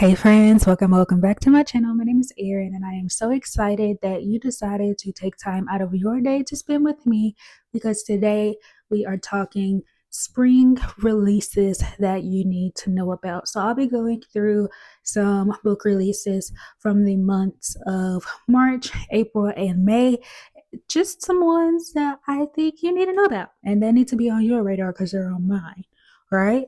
Hey friends, welcome back to my channel. My name is Erin and I am so excited that you decided to take time out of your day to spend with me because today we are talking spring releases that you need to know about. So I'll be going through some book releases from the months of March, April, and May. Just some ones that I think you need to know about and they need to be on your radar because they're on mine, right?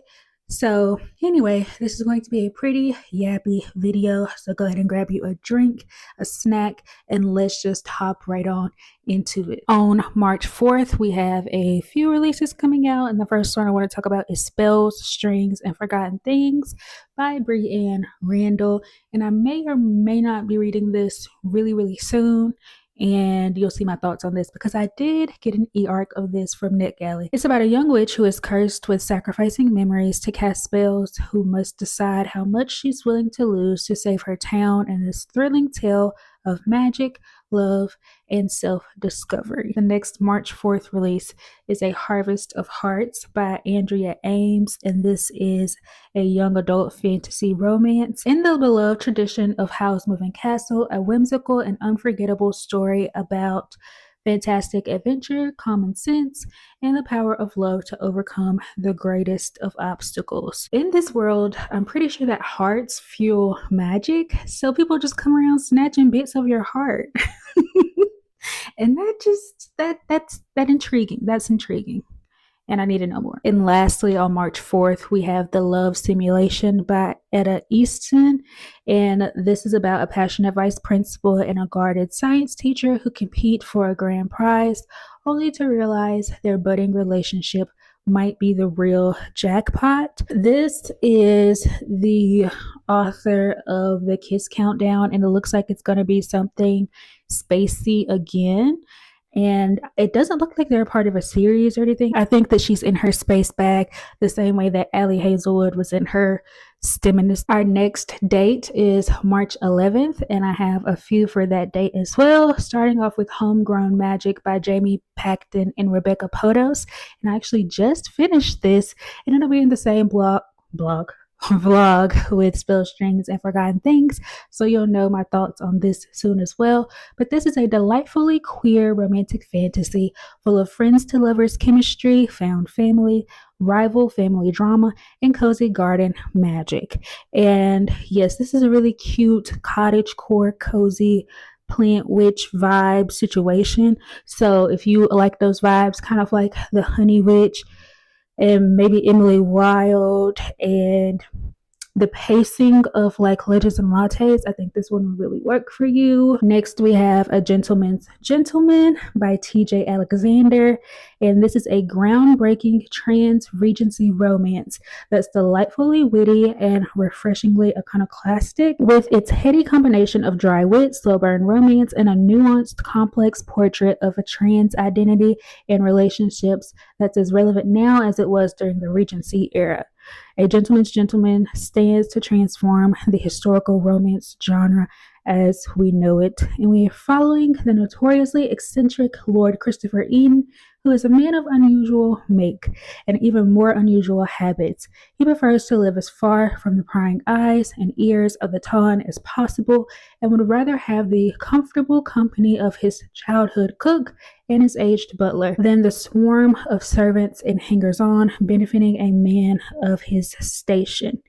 So anyway, this is going to be a pretty yappy video. So go ahead and grab you a drink, a snack, and let's just hop right on into it. On March 4th, we have a few releases coming out. And the first one I want to talk about is Spells, Strings, and Forgotten Things by Brianne Randall. And I may or may not be reading this really soon, and you'll see my thoughts on this because I did get an e-arc of this from NetGalley. It's about a young witch who is cursed with sacrificing memories to cast spells, who must decide how much she's willing to lose to save her town in this thrilling tale of magic, love, and self-discovery. The next March 4th release is A Harvest of Hearts by Andrea Ames, and this is a young adult fantasy romance. In the beloved tradition of Howl's Moving Castle, a whimsical and unforgettable story about fantastic adventure, common sense, and the power of love to overcome the greatest of obstacles. In this world, I'm pretty sure that hearts fuel magic, so people just come around snatching bits of your heart. And that's intriguing. That's intriguing. And I need to know more. And lastly, on March 4th, we have The Love Simulation by Etta Easton. And this is about a passionate vice principal and a guarded science teacher who compete for a grand prize, only to realize their budding relationship might be the real jackpot. This is the author of The Kiss Countdown, and it looks like it's going to be something spacey again. And it doesn't look like they're a part of a series or anything. I think that she's in her space bag the same way that Allie Hazelwood was in her STEMinist. Our next date is March 11th, and I have a few for that date as well, starting off with Homegrown Magic by Jamie Paxton and Rebecca Potos. And I actually just finished this, and it'll be in the same vlog with Spell, Strings, and Forgotten Things, so you'll know my thoughts on this soon as well. But this is a delightfully queer romantic fantasy full of friends to lovers chemistry, found family, rival family drama, and cozy garden magic. And yes, this is a really cute cottagecore cozy plant witch vibe situation. So if you like those vibes, kind of like the Honey Witch and maybe Emily Wilde and the pacing of like Legends and Lattes, I think this one will really work for you. Next, we have A Gentleman's Gentleman by TJ Alexander. And this is a groundbreaking trans Regency romance that's delightfully witty and refreshingly iconoclastic, with its heady combination of dry wit, slow burn romance, and a nuanced, complex portrait of a trans identity and relationships that's as relevant now as it was during the Regency era. A Gentleman's Gentleman stands to transform the historical romance genre as we know it, and we are following the notoriously eccentric Lord Christopher Eden, who is a man of unusual make and even more unusual habits. He prefers to live as far from the prying eyes and ears of the Ton as possible, and would rather have the comfortable company of his childhood cook and his aged butler than the swarm of servants and hangers-on benefiting a man of his station.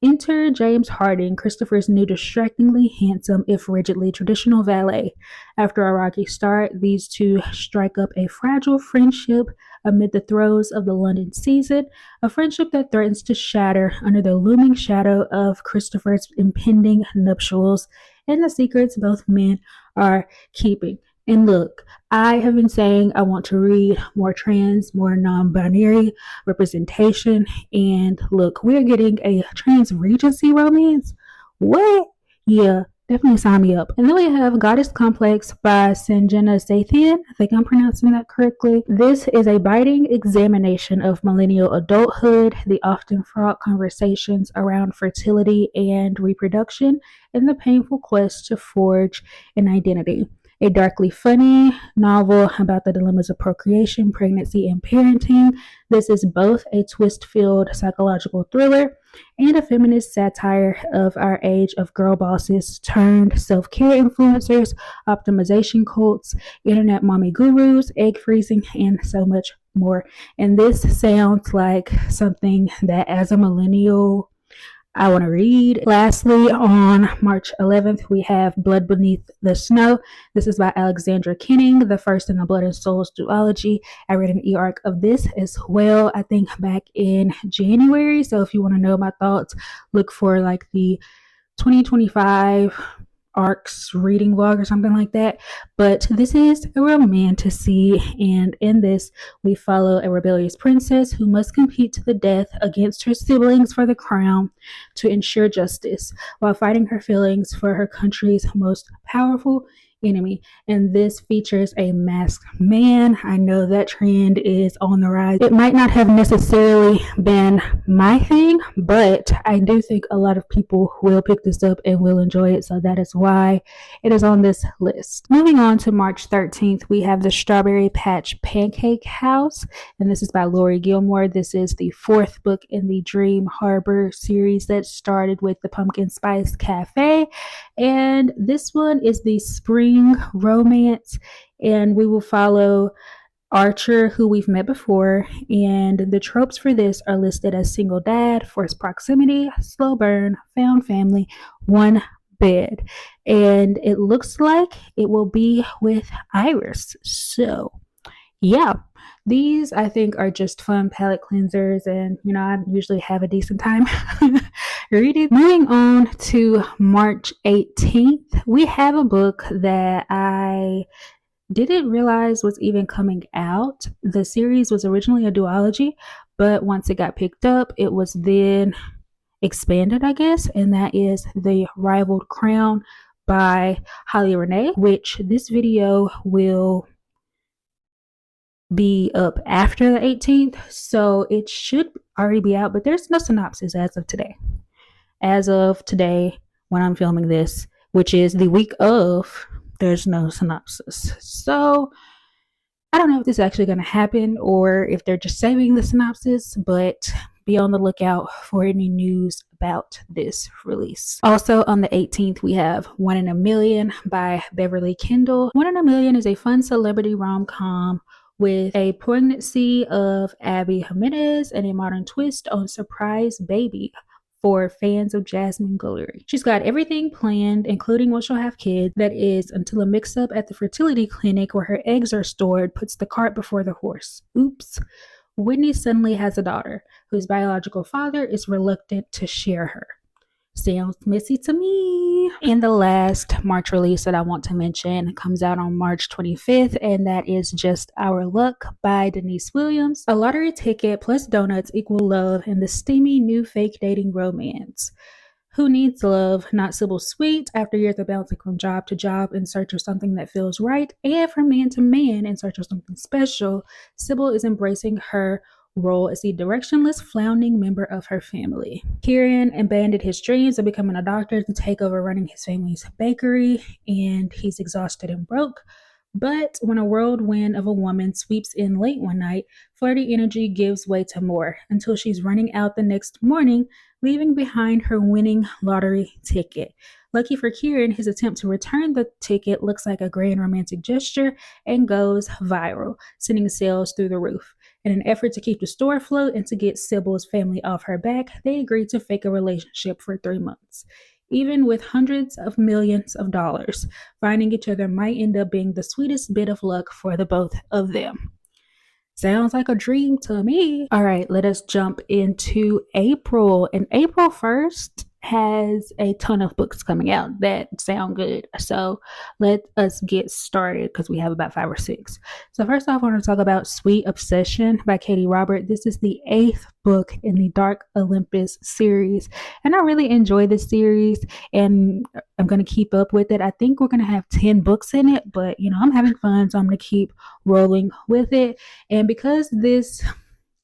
Enter James Harding, Christopher's new distractingly handsome, if rigidly traditional valet. After a rocky start, these two strike up a fragile friendship amid the throes of the London season, a friendship that threatens to shatter under the looming shadow of Christopher's impending nuptials and the secrets both men are keeping. And look, I have been saying I want to read more trans, more non-binary representation. And look, we're getting a trans Regency romance. What? Yeah, definitely sign me up. And then we have Goddess Complex by Sanjana Sathian. I think I'm pronouncing that correctly. This is a biting examination of millennial adulthood, the often fraught conversations around fertility and reproduction, and the painful quest to forge an identity. a darkly funny novel about the dilemmas of procreation, pregnancy, and parenting. This is both a twist-filled psychological thriller and a feminist satire of our age of girl bosses turned self-care influencers, optimization cults, internet mommy gurus, egg freezing, and so much more. And this sounds like something that as a millennial I want to read. Lastly, on March 11th, we have Blood Beneath the Snow. This is by Alexandra Kenning, the first in the Blood and Souls duology. I read an e-arc of this as well, I think back in January. So if you want to know my thoughts, look for like the 2025 arcs reading vlog or something like that. But this is a romantasy, and in this we follow a rebellious princess who must compete to the death against her siblings for the crown to ensure justice while fighting her feelings for her country's most powerful enemy. And this features a masked man. I know that trend is on the rise. It might not have necessarily been my thing, but I do think a lot of people will pick this up and will enjoy it, so that is why it is on this list. Moving on to March 13th, we have the Strawberry Patch Pancake House, and this is by Lori Gilmore. This is the fourth book in the Dream Harbor series that started with the Pumpkin Spice Cafe, and this one is the spring romance, and we will follow Archer, who we've met before, and the tropes for this are listed as single dad, forced proximity, slow burn, found family, one bed, and it looks like it will be with Iris. So yeah, these I think are just fun palette cleansers, and I usually have a decent time reading. Moving on to March 18th, we have a book that I didn't realize was even coming out. The series was originally a duology, but once it got picked up, it was then expanded, I guess, and that is The Rivaled Crown by Holly Renee, which this video will be up after the 18th, so it should already be out, but there's no synopsis as of today. As of today, when I'm filming this, which is the week of, there's no synopsis. So I don't know if this is actually going to happen or if they're just saving the synopsis, but be on the lookout for any news about this release. Also on the 18th, we have One in a Million by Beverly Kendall. One in a Million is a fun celebrity rom-com with a poignancy of Abby Jimenez and a modern twist on Surprise Baby for fans of Jasmine Guillory. She's got everything planned, including when she'll have kids, that is, until a mix-up at the fertility clinic where her eggs are stored puts the cart before the horse. Oops. Whitney suddenly has a daughter whose biological father is reluctant to share her. Sounds messy to me. And the last March release that I want to mention comes out on March 25th, and that is Just Our Luck by Denise Williams. A lottery ticket plus donuts equal love in the steamy new fake dating romance. Who needs love? Not Sybil Sweet, after years of bouncing from job to job in search of something that feels right, and from man to man in search of something special, Sybil is embracing her role as the directionless, floundering member of her family. Kieran abandoned his dreams of becoming a doctor to take over running his family's bakery, and he's exhausted and broke. But when a whirlwind of a woman sweeps in late one night, flirty energy gives way to more, until she's running out the next morning, leaving behind her winning lottery ticket. Lucky for Kieran, his attempt to return the ticket looks like a grand romantic gesture and goes viral, sending sales through the roof. In an effort to keep the store afloat and to get Sybil's family off her back, they agreed to fake a relationship for 3 months. Even with hundreds of millions of dollars, finding each other might end up being the sweetest bit of luck for the both of them. Sounds like a dream to me. All right, let us jump into April. And April 1st has a ton of books coming out that sound good. So let us get started because we have about 5 or 6. So first off, I want to talk about Sweet Obsession by Katie Robert. This is the 8th book in the Dark Olympus series. And I really enjoy this series and I'm going to keep up with it. I think we're going to have 10 books in it, but I'm having fun, so I'm going to keep rolling with it. And because this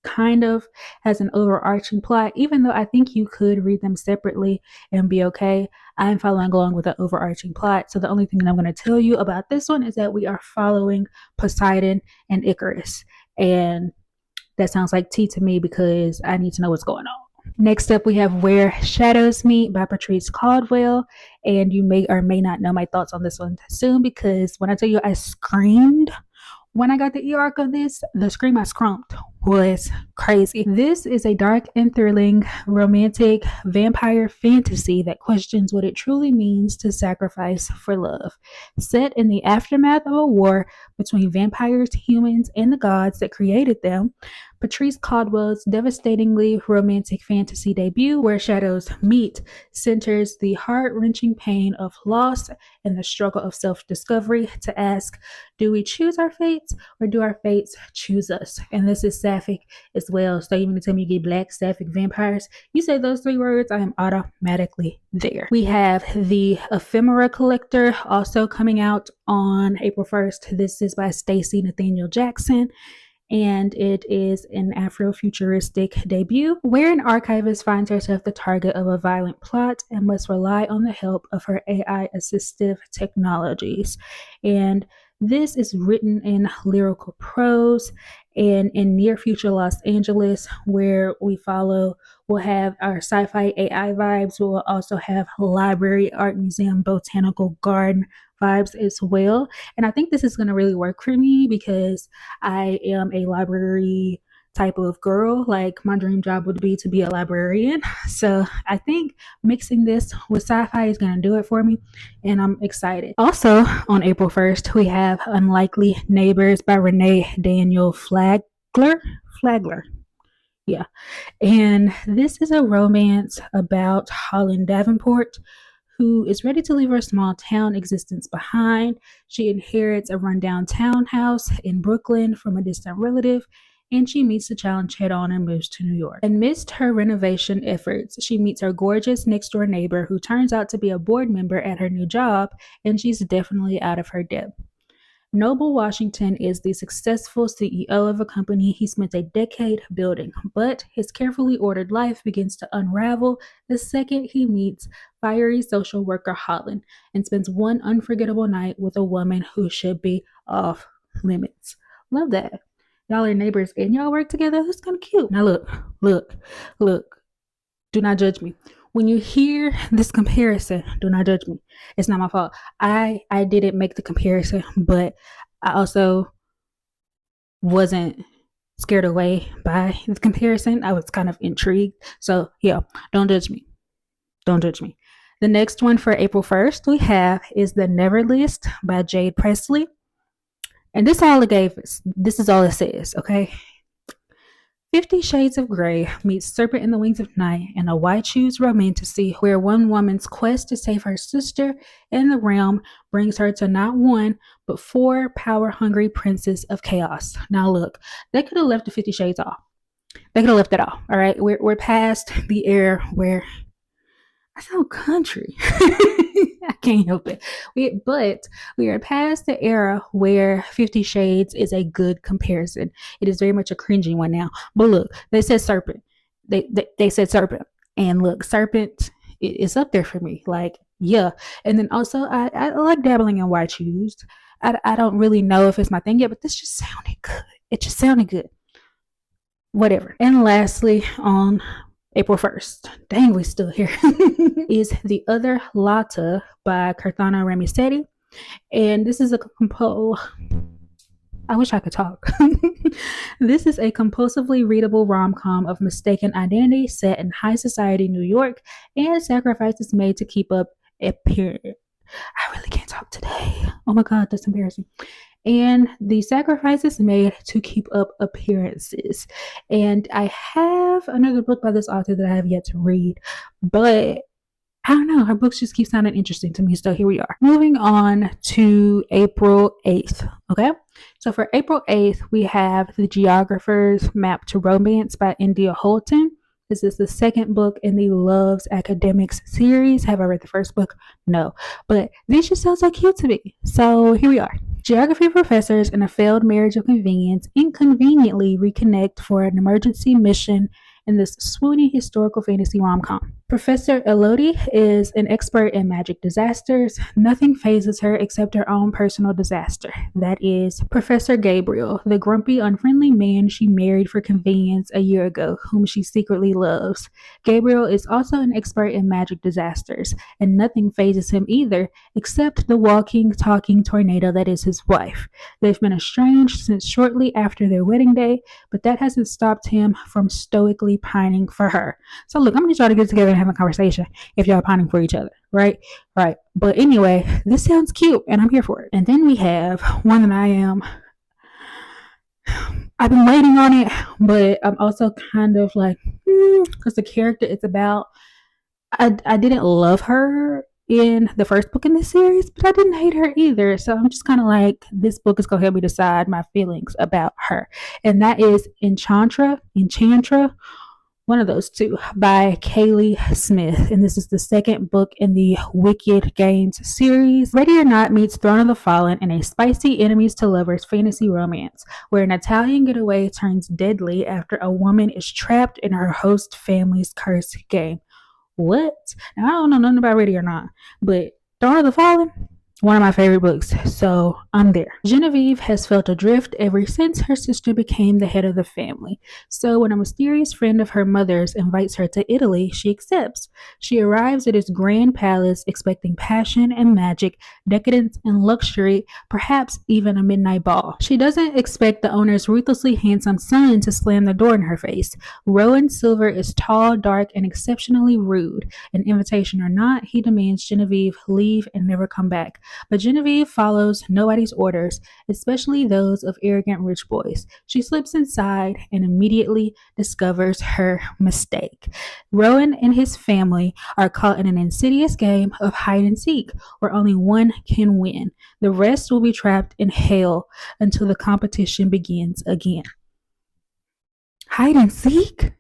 kind of has an overarching plot, even though I think you could read them separately and be okay. I'm following along with the overarching plot. So the only thing that I'm going to tell you about this one is that we are following Poseidon and Icarus. And that sounds like tea to me because I need to know what's going on. Next up, we have Where Shadows Meet by Patrice Caldwell. And you may or may not know my thoughts on this one soon because when I tell you I screamed when I got the e-arc of this, the scream I scrumped was crazy. This is a dark and thrilling romantic vampire fantasy that questions what it truly means to sacrifice for love. Set in the aftermath of a war between vampires, humans, and the gods that created them, Patrice Caldwell's devastatingly romantic fantasy debut, Where Shadows Meet, centers the heart-wrenching pain of loss and the struggle of self-discovery to ask, do we choose our fates or do our fates choose us? And this is sapphic as well. So even anytime you get black sapphic vampires, you say those three words, I am automatically there. We have The Ephemera Collector also coming out on April 1st. This is by Stacey Nathaniel Jackson, and it is an Afrofuturistic debut where an archivist finds herself the target of a violent plot and must rely on the help of her AI assistive technologies. And this is written in lyrical prose and in near future Los Angeles, where we'll have our sci-fi AI vibes. We'll also have library, art museum, botanical garden vibes as well. And I think this is going to really work for me because I am a library type of girl. Like my dream job would be to be a librarian. So I think mixing this with sci-fi is going to do it for me. And I'm excited. Also on April 1st, we have Unlikely Neighbors by Renee Daniel Flagler. Yeah. And this is a romance about Holland Davenport, who is ready to leave her small town existence behind. She inherits a rundown townhouse in Brooklyn from a distant relative, and she meets the challenge head on and moves to New York. Amidst her renovation efforts, she meets her gorgeous next door neighbor who turns out to be a board member at her new job, and she's definitely out of her depth. Noble Washington is the successful CEO of a company he spent a decade building, but his carefully ordered life begins to unravel the second he meets fiery social worker Holland and spends one unforgettable night with a woman who should be off limits. Love that. Y'all are neighbors and y'all work together. That's kind of cute. Now look. Do not judge me. When you hear this comparison, do not judge me. It's not my fault. I didn't make the comparison, but I also wasn't scared away by the comparison. I was kind of intrigued. So yeah, don't judge me. Don't judge me. The next one for April 1st we have is The Never List by Jade Presley. And this is all it gave us. This is all it says, okay? 50 Shades of Grey meets Serpent in the Wings of Night in a Why Choose romantasy where one woman's quest to save her sister and the realm brings her to not one, but four power-hungry princes of chaos. Now look, they could have left the 50 Shades off. They could have left it off, all right? We're past the era where I sound country. I can't help it. But we are past the era where 50 Shades is a good comparison. It is very much a cringy one now. But look, they said serpent. They said serpent. And look, serpent is up there for me. Like, yeah. And then also, I like dabbling in Why Choose. I don't really know if it's my thing yet, but this just sounded good. It just sounded good. Whatever. And lastly, on April 1st, dang, we still here, is The Other Lotta by Carthana Ramisetti. And this is I wish I could talk. This is a compulsively readable rom-com of mistaken identity set in high society New York and sacrifices made to keep up appearance. I really can't talk today. Oh my God, that's embarrassing. And the sacrifices made to keep up appearances. And I have another book by this author that I have yet to read, but I don't know, her books just keep sounding interesting to me. So here we are. Moving on to April 8th. Okay. So for April 8th, we have The Geographer's Map to Romance by India Holton. This is the second book in the Love's Academics series. Have I read the first book? No. But this just sounds so cute to me. So here we are. Geography professors in a failed marriage of convenience inconveniently reconnect for an emergency mission in this swooning historical fantasy rom-com. Professor Elodie is an expert in magic disasters. Nothing phases her except her own personal disaster. That is Professor Gabriel, the grumpy, unfriendly man she married for convenience a year ago, whom she secretly loves. Gabriel is also an expert in magic disasters, and nothing phases him either, except the walking, talking tornado that is his wife. They've been estranged since shortly after their wedding day, but that hasn't stopped him from stoically pining for her. So look, I'm gonna try to get together and have a conversation if y'all pining for each other, right? Right. But anyway, this sounds cute and I'm here for it. And then we have one that I've been waiting on it, but I'm also kind of like, because the character it's about, I didn't love her in the first book in this series, but I didn't hate her either. So I'm just kind of like, this book is going to help me decide my feelings about her. And that is Enchantra, one of those two, by Kaylee Smith. And this is the second book in the Wicked Games series. Ready or Not meets Throne of the Fallen in a spicy enemies to lovers fantasy romance, where an Italian getaway turns deadly after a woman is trapped in her host family's cursed game. What? Now, I don't know nothing about Ready or Not, but Throne of the Fallen, one of my favorite books, so I'm there. Genevieve has felt adrift ever since her sister became the head of the family. So when a mysterious friend of her mother's invites her to Italy, she accepts. She arrives at his grand palace expecting passion and magic, decadence and luxury, perhaps even a midnight ball. She doesn't expect the owner's ruthlessly handsome son to slam the door in her face. Rowan Silver is tall, dark, and exceptionally rude. An invitation or not, he demands Genevieve leave and never come back. But Genevieve follows nobody's orders, especially those of arrogant rich boys. She slips inside and immediately discovers her mistake. Rowan and his family are caught in an insidious game of hide and seek, where only one can win. The rest will be trapped in hell until the competition begins again. Hide and seek?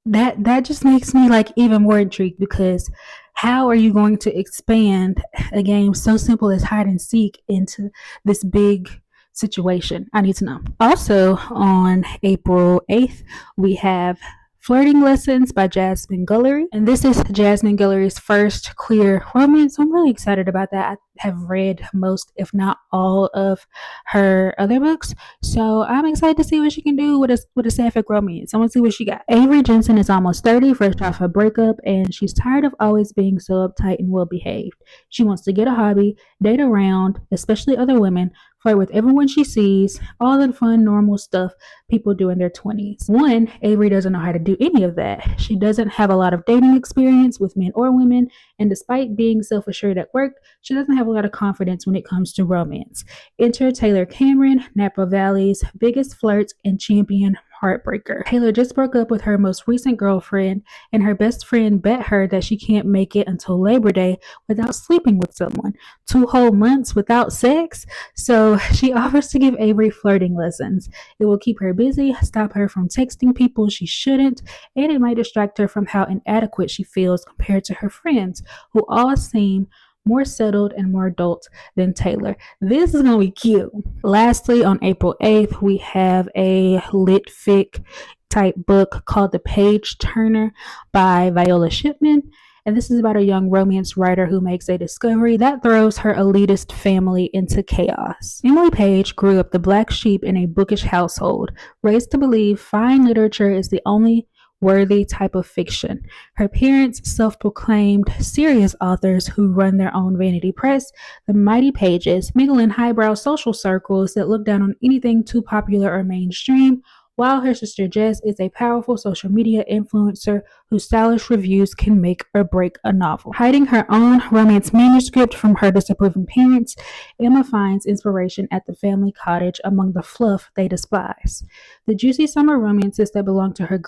That just makes me like even more intrigued, because how are you going to expand a game so simple as hide and seek into this big situation? I need to know. Also on April 8th, we have Flirting Lessons by Jasmine Guillory. And this is Jasmine Guillory's first queer romance. So I'm really excited about that. I have read most, if not all, of her other books. So I'm excited to see what she can do with a sapphic romance. I want to see what she got. Avery Jensen is almost 30, fresh off a breakup, and she's tired of always being so uptight and well behaved. She wants to get a hobby, date around, especially other women, flirt with everyone she sees, all the fun, normal stuff people do in their 20s. One, Avery doesn't know how to do any of that. She doesn't have a lot of dating experience with men or women, and despite being self assured at work, she doesn't have a lot of confidence when it comes to romance. Enter Taylor Cameron, Napa Valley's biggest flirt and champion heartbreaker. Taylor just broke up with her most recent girlfriend, and her best friend bet her that she can't make it until Labor Day without sleeping with someone. 2 whole months without sex? So she offers to give Avery flirting lessons. It will keep her busy, stop her from texting people she shouldn't, and it might distract her from how inadequate she feels compared to her friends, who all seem more settled and more adult than Taylor. This is going to be cute. Lastly, on April 8th, we have a lit fic type book called The Page Turner by Viola Shipman. And this is about a young romance writer who makes a discovery that throws her elitist family into chaos. Emily Page grew up the black sheep in a bookish household, raised to believe fine literature is the only worthy type of fiction. Her parents, self-proclaimed serious authors who run their own vanity press, the Mighty Pages, mingle in highbrow social circles that look down on anything too popular or mainstream, while her sister Jess is a powerful social media influencer whose stylish reviews can make or break a novel. Hiding her own romance manuscript from her disapproving parents, Emma finds inspiration at the family cottage among the fluff they despise. The juicy summer romances that belong to her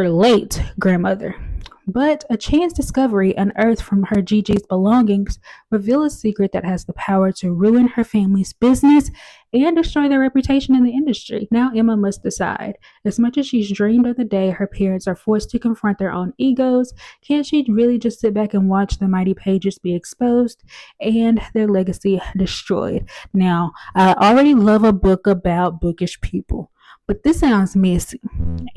late grandmother But a chance discovery unearthed from her Gigi's belongings reveal a secret that has the power to ruin her family's business and destroy their reputation in the industry. Now Emma must decide. As much as she's dreamed of the day her parents are forced to confront their own egos, can she really just sit back and watch the mighty pages be exposed and their legacy destroyed? Now, I already love a book about bookish people, but this sounds messy.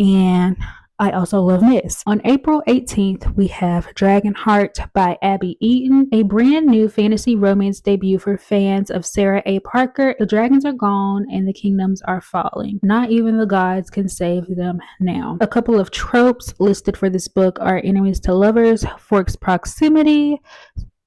And I also love this. On April 18th, we have Dragonheart by Abby Eaton, a brand new fantasy romance debut for fans of Sarah A. Parker. The dragons are gone and the kingdoms are falling. Not even the gods can save them now. A couple of tropes listed for this book are enemies to lovers, forced proximity,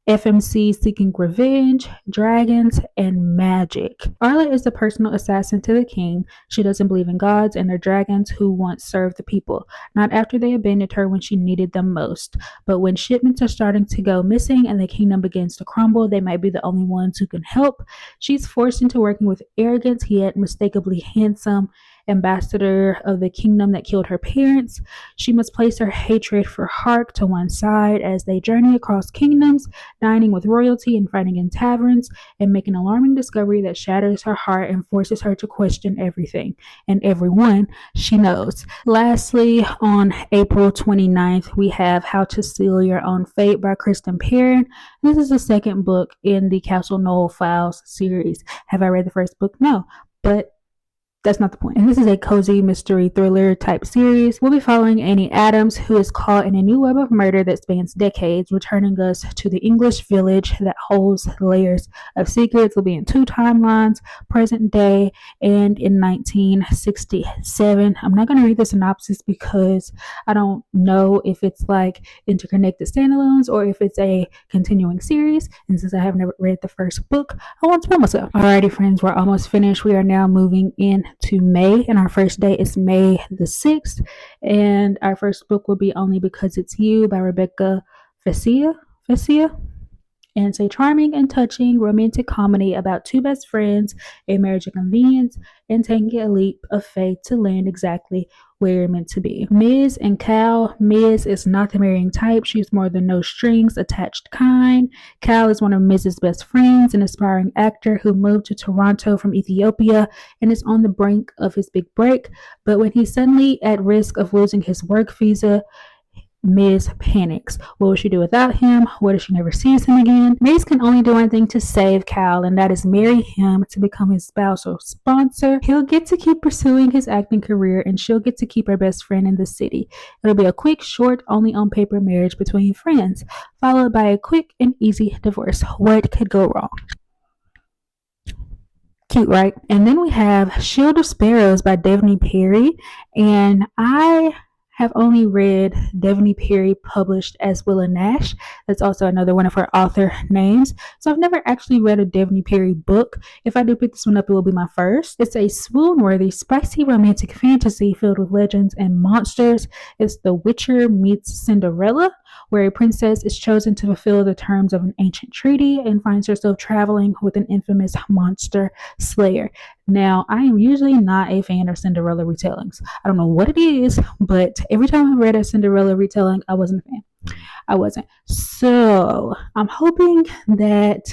FMC seeking revenge, dragons, and magic. Arla is the personal assassin to the king. She doesn't believe in gods and their dragons who once served the people, not after they abandoned her when she needed them most. But when shipments are starting to go missing and the kingdom begins to crumble, they might be the only ones who can help. She's forced into working with arrogant yet mistakably handsome ambassador of the kingdom that killed her parents. She must place her hatred for Hark to one side as they journey across kingdoms, dining with royalty and fighting in taverns, and make an alarming discovery that shatters her heart and forces her to question everything and everyone she knows. Lastly, on April 29th, we have How to Seal Your Own Fate by Kristen Perrin. This is the second book in the Castle Knoll Files series. Have I read the first book? No, but that's not the point. And this is a cozy mystery thriller type series. We'll be following Annie Adams, who is caught in a new web of murder that spans decades, returning us to the English village that holds layers of secrets. We'll be in two timelines, present day and in 1967. I'm not going to read the synopsis because I don't know if it's like interconnected standalones or if it's a continuing series. And since I have never read the first book, I won't spoil myself. Alrighty, friends, we're almost finished. We are now moving in to May, and our first day is May the 6th, and our first book will be Only Because It's You by Rebecca Fesia, and it's a charming and touching romantic comedy about two best friends, a marriage of convenience, and taking a leap of faith to land exactly where you're meant to be. Ms. and Cal. Ms. is not the marrying type. She's more than no strings attached kind. Cal is one of Mrs.'s best friends, an aspiring actor who moved to Toronto from Ethiopia and is on the brink of his big break. But when he's suddenly at risk of losing his work visa, Ms. panics. What will she do without him? What if she never sees him again? Ms. can only do one thing to save Cal, and that is marry him to become his spousal sponsor. He'll get to keep pursuing his acting career, and she'll get to keep her best friend in the city. It'll be a quick, short, only on paper marriage between friends, followed by a quick and easy divorce. What could go wrong? Cute, right? And then we have Shield of Sparrows by Devney Perry, and I have only read Devney Perry published as Willa Nash. That's also another one of her author names. So I've never actually read a Devney Perry book. If I do pick this one up, it will be my first. It's a swoon-worthy, spicy romantic fantasy filled with legends and monsters. It's The Witcher meets Cinderella, where a princess is chosen to fulfill the terms of an ancient treaty and finds herself traveling with an infamous monster slayer. Now, I am usually not a fan of Cinderella retellings. I don't know what it is, but every time I read a Cinderella retelling, I wasn't a fan. I wasn't. So, I'm hoping that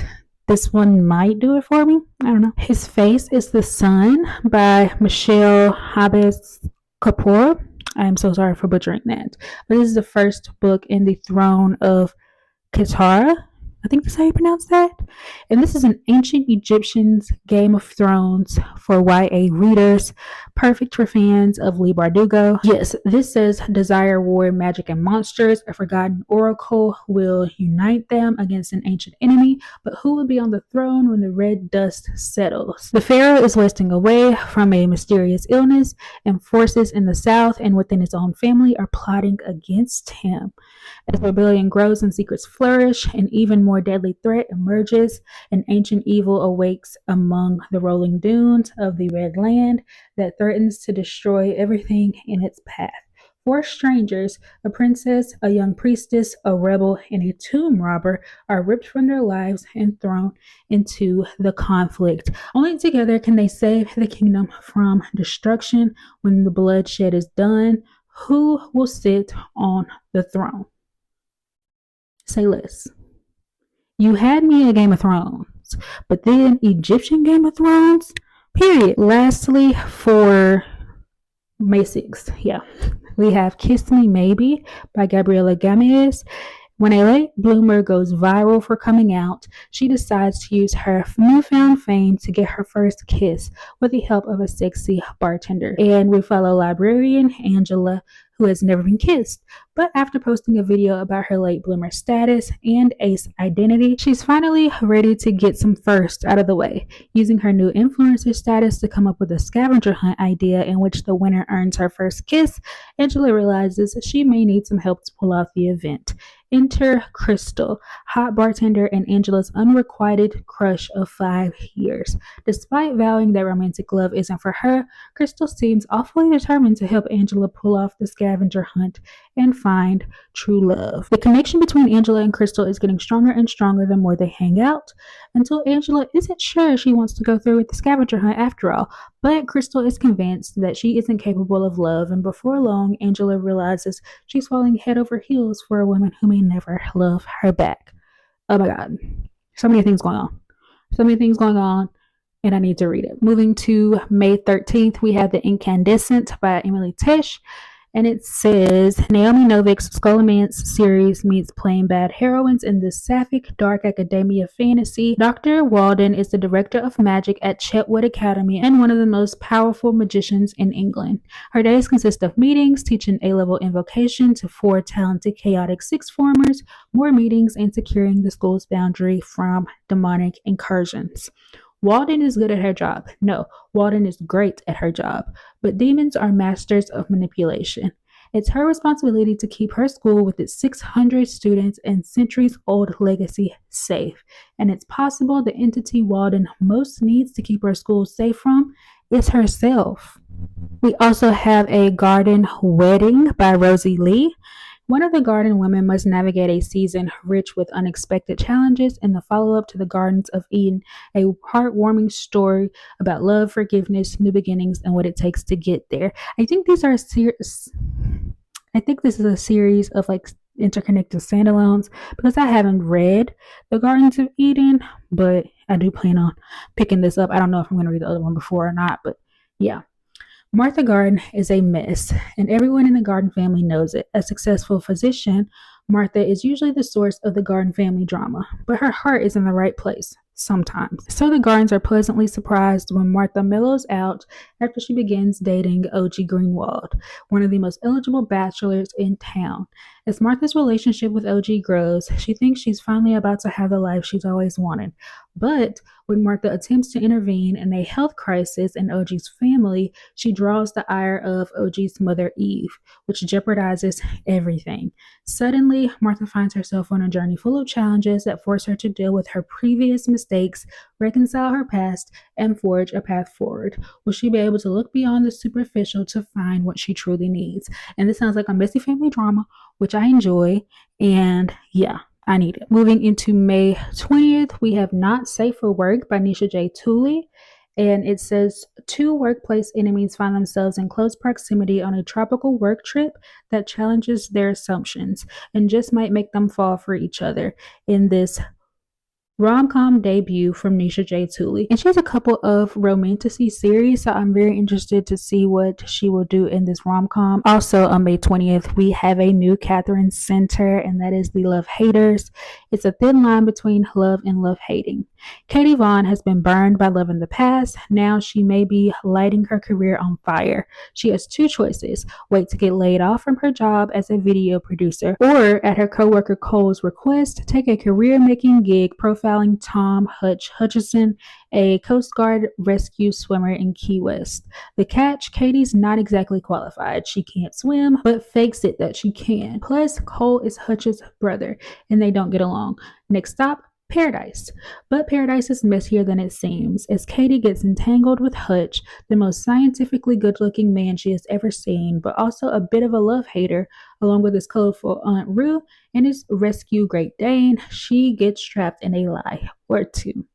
this one might do it for me. I don't know. His Face is the Sun by Michelle Habes Kapoor. I am so sorry for butchering that. But this is the first book in the Throne of Katara. I think that's how you pronounce that. And this is an ancient Egyptian's Game of Thrones for YA readers. Perfect for fans of Leigh Bardugo. Yes, this says desire, war, magic, and monsters. A forgotten oracle will unite them against an ancient enemy. But who will be on the throne when the red dust settles? The pharaoh is wasting away from a mysterious illness, and forces in the south and within his own family are plotting against him. As rebellion grows and secrets flourish, an even more deadly threat emerges. An ancient evil awakes among the rolling dunes of the Red Land that threatens to destroy everything in its path. Four strangers, a princess, a young priestess, a rebel, and a tomb robber, are ripped from their lives and thrown into the conflict. Only together can they save the kingdom from destruction. When the bloodshed is done, who will sit on the throne? Say less. You had me at Game of Thrones, but then Egyptian Game of Thrones? Period. Lastly, for May 6th, yeah, we have Kiss Me Maybe by Gabriela Gomez. When a late bloomer goes viral for coming out, she decides to use her newfound fame to get her first kiss with the help of a sexy bartender. And we follow librarian Angela, who has never been kissed. But after posting a video about her late bloomer status and ace identity, she's finally ready to get some first out of the way, using her new influencer status to come up with a scavenger hunt idea in which the winner earns her first kiss. Angela realizes she may need some help to pull off the event. Enter Crystal, hot bartender and Angela's unrequited crush of 5 years. Despite vowing that romantic love isn't for her, Crystal seems awfully determined to help Angela pull off the scavenger hunt and find true love. The connection between Angela and Crystal is getting stronger and stronger the more they hang out, until Angela isn't sure she wants to go through with the scavenger hunt after all. But Crystal is convinced that she isn't capable of love, and before long, Angela realizes she's falling head over heels for a woman who may never love her back. Oh my God. So many things going on. So many things going on, and I need to read it. Moving to May 13th, we have The Incandescent by Emily Tish. And it says Naomi Novik's Scholomance series meets plain bad heroines in this sapphic, dark academia fantasy. Dr. Walden is the director of magic at Chetwood Academy and one of the most powerful magicians in England. Her days consist of meetings, teaching A-level invocation to 4 talented chaotic sixth formers, more meetings, and securing the school's boundary from demonic incursions. Walden is good at her job. No, Walden is great at her job. But demons are masters of manipulation. It's her responsibility to keep her school with its 600 students and centuries-old legacy safe. And it's possible the entity Walden most needs to keep her school safe from is herself. We also have A Garden Wedding by Rosie Lee. One of the garden women must navigate a season rich with unexpected challenges in the follow-up to the Gardens of Eden, a heartwarming story about love, forgiveness, new beginnings, and what it takes to get there. I think this is a series of like interconnected standalones because I haven't read the Gardens of Eden, but I do plan on picking this up. I don't know if I'm going to read the other one before or not, but yeah. Martha Garden is a mess, and everyone in the Garden family knows it. A successful physician, Martha is usually the source of the Garden family drama, but her heart is in the right place sometimes. So the Gardens are pleasantly surprised when Martha mellows out after she begins dating O.G. Greenwald, one of the most eligible bachelors in town. As Martha's relationship with O.G. grows, she thinks she's finally about to have the life she's always wanted. But when Martha attempts to intervene in a health crisis in O.G.'s family, she draws the ire of O.G.'s mother, Eve, which jeopardizes everything. Suddenly, Martha finds herself on a journey full of challenges that force her to deal with her previous mistakes, reconcile her past, and forge a path forward. Will she be able to look beyond the superficial to find what she truly needs? And this sounds like a messy family drama, which I enjoy, and yeah, I need it. Moving into May 20th, we have Not Safe for Work by Nisha J. Tooley. And it says 2 workplace enemies find themselves in close proximity on a tropical work trip that challenges their assumptions and just might make them fall for each other in this rom-com debut from Nisha J. Tooley. And she has a couple of romantasy series, so I'm very interested to see what she will do in this rom-com. Also on May 20th, we have a new Catherine Center, and that is The Love Haters. It's a thin line between love and love hating. Katie Vaughn has been burned by love in the past. Now she may be lighting her career on fire. She has 2 choices: wait to get laid off from her job as a video producer, or at her coworker Cole's request, take a career-making gig profiling Tom Hutchison, a Coast Guard rescue swimmer in Key West. The catch: Katie's not exactly qualified. She can't swim, but fakes it that she can. Plus, Cole is Hutch's brother, and they don't get along. Next stop, Paradise. But Paradise is messier than it seems, as Katie gets entangled with Hutch, the most scientifically good-looking man she has ever seen, but also a bit of a love hater, along with his colorful Aunt Rue and his rescue Great Dane. She gets trapped in a lie or two.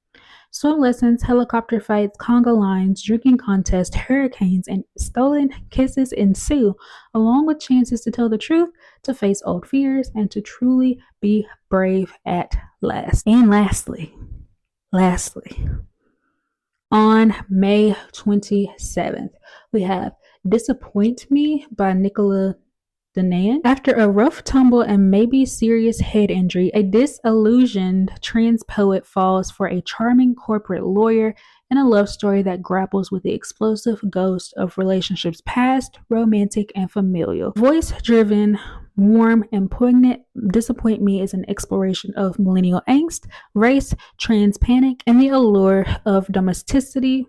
Swim lessons, helicopter fights, conga lines, drinking contests, hurricanes, and stolen kisses ensue, along with chances to tell the truth, to face old fears, and to truly be brave at last. And lastly, on May 27th, we have Disappoint Me by Nicola Danan. After a rough tumble and maybe serious head injury, a disillusioned trans poet falls for a charming corporate lawyer in a love story that grapples with the explosive ghost of relationships past, romantic, and familial. Voice-driven, warm, and poignant, Disappoint Me is an exploration of millennial angst, race, trans panic, and the allure of domesticity.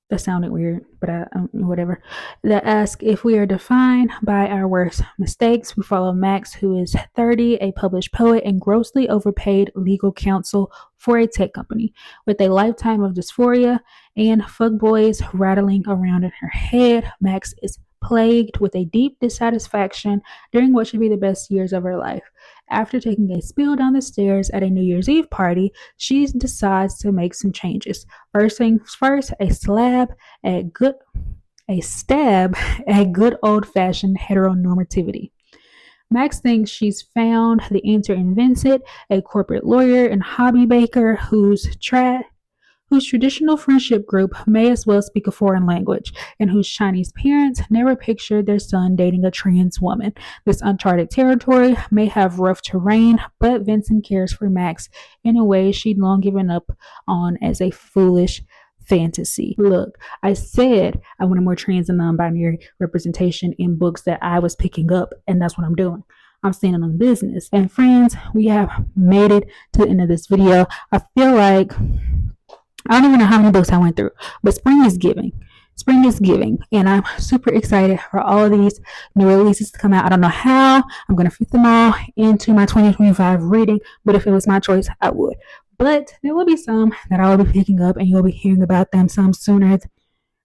That sounded weird, but whatever. That ask if we are defined by our worst mistakes. We follow Max, who is 30, a published poet and grossly overpaid legal counsel for a tech company. With a lifetime of dysphoria and fuckboys rattling around in her head, Max is plagued with a deep dissatisfaction during what should be the best years of her life. After taking a spill down the stairs at a New Year's Eve party, she decides to make some changes. First things first, a stab at good old-fashioned heteronormativity. Max thinks she's found the answer in Vincent, a corporate lawyer and hobby baker whose traditional friendship group may as well speak a foreign language, and whose Chinese parents never pictured their son dating a trans woman. This uncharted territory may have rough terrain, but Vincent cares for Max in a way she'd long given up on as a foolish fantasy. Look, I said I wanted more trans and non-binary representation in books that I was picking up, and that's what I'm doing. I'm standing on business. And friends, we have made it to the end of this video. I feel like I don't even know how many books I went through, but spring is giving. Spring is giving, and I'm super excited for all of these new releases to come out. I don't know how I'm going to fit them all into my 2025 reading, but if it was my choice, I would. But there will be some that I will be picking up, and you'll be hearing about them some sooner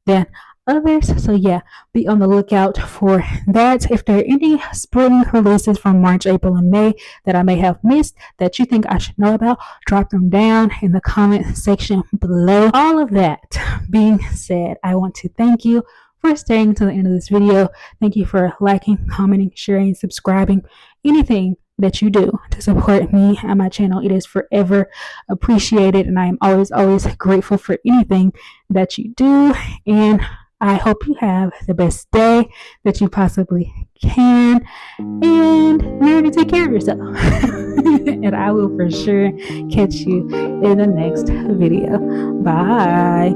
than others. So yeah, be on the lookout for that. If there are any spring releases from March, April, and May that I may have missed that you think I should know about, drop them down in the comment section below. All of that being said, I want to thank you for staying to the end of this video. Thank you for liking, commenting, sharing, subscribing, anything that you do to support me and my channel. It is forever appreciated, and I am always grateful for anything that you do. And I hope you have the best day that you possibly can, and remember to take care of yourself. And I will for sure catch you in the next video. Bye.